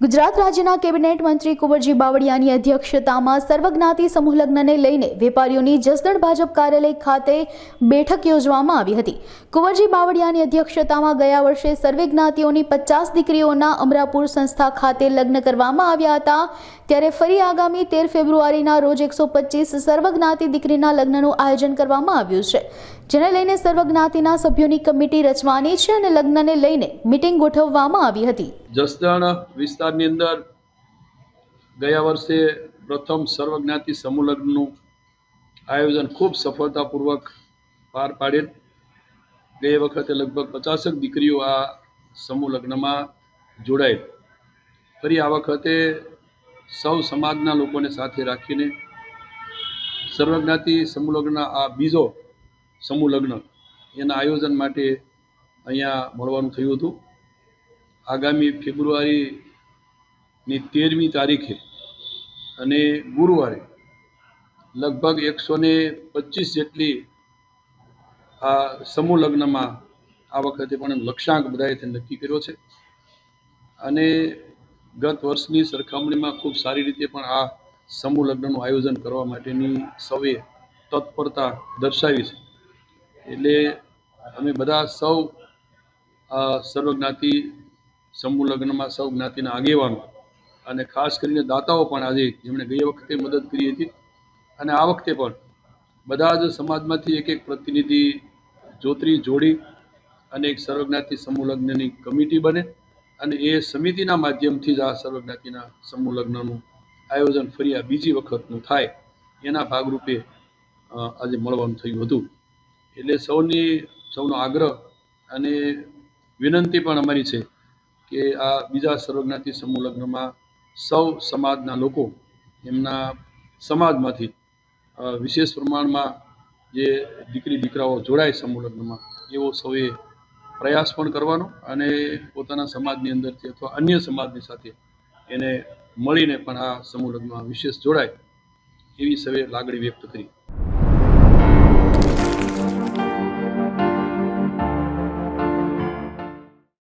ગુજરાત રાજ્યના કેબિનેટ મંત્રી કુંવરજી બાવળિયાની અધ્યક્ષતામાં સર્વજ્ઞાતિ સમૂહ લગ્નને લઈને વેપારીઓની જસદણ ભાજપ કાર્યાલય ખાતે બેઠક યોજવામાં આવી હતી। કુંવરજી બાવળિયાની અધ્યક્ષતામાં ગયા વર્ષે સર્વે જ્ઞાતિઓની 50 દીકરીઓના અમરાપુર સંસ્થા ખાતે લગ્ન કરવામાં આવ્યા હતા, ત્યારે ફરી આગામી 13 ફેબ્રુઆરીના રોજ 125 સર્વજ્ઞાતિ દીકરીના લગ્નનું આયોજન કરવામાં આવ્યું છે, જેને લઈને સર્વજ્ઞાતિના સભ્યોની કમિટી રચવાની છે અને લગ્નને લઈને મીટિંગ ગોઠવવામાં આવી હતી। જસદણ વિસ્તારની અંદર ગયા વર્ષે પ્રથમ સર્વજ્ઞાતિ સમૂહ લગ્નનું આયોજન ખૂબ સફળતાપૂર્વક પાર પાડેલ। ગઈ વખતે લગભગ 50 દીકરીઓ આ સમૂહ લગ્નમાં જોડાયેલ। ફરી આ વખતે સૌ સમાજના લોકોને સાથે રાખીને સર્વજ્ઞાતિ સમૂહ લગ્નના આ બીજો સમૂહ લગ્ન એના આયોજન માટે અહીંયા મળવાનું થયું હતું। આગામી ફેબ્રુઆરીની 13મી તારીખે અને ગુરુવારે લગભગ 125 જેટલી આ સમૂહ લગ્નમાં આ વખતે પણ લક્ષ્યાંક બધાએ નક્કી કર્યો છે અને ગત વર્ષની સરખામણીમાં ખૂબ સારી રીતે પણ આ સમૂહ લગ્નનું આયોજન કરવા માટેની સૌએ તત્પરતા દર્શાવી છે। એટલે અમે બધા સૌ સર્વજ્ઞાતિ સમૂહ લગ્નમાં સૌ જ્ઞાતિના આગેવાનો અને ખાસ કરીને દાતાઓ પણ આજે જેમણે ગઈ વખતે મદદ કરી હતી અને આ વખતે પણ બધા જ સમાજમાંથી એક પ્રતિનિધિ જોડી અને એક સર્વજ્ઞાતિ સમૂહ લગ્નની કમિટી બને અને એ સમિતિના માધ્યમથી જ આ સર્વજ્ઞાતિના સમૂહ લગ્નનું આયોજન ફરી આ બીજી વખતનું થાય એના ભાગરૂપે આજે મળવાનું થયું હતું। એટલે સૌનો આગ્રહ અને વિનંતી પણ અમારી છે કે આ બીજા સર્વજ્ઞાતિ સમૂહ લગ્નમાં સૌ સમાજના લોકો એમના સમાજમાંથી વિશેષ પ્રમાણમાં જે દીકરાઓ જોડાય સમૂહ લગ્નમાં એવો સૌએ પ્રયાસ પણ કરવાનો અને પોતાના સમાજની અંદરથી અથવા અન્ય સમાજની સાથે એને મળીને પણ આ સમૂહ લગ્નમાં વિશેષ જોડાય એવી સૌએ લાગણી વ્યક્ત કરી।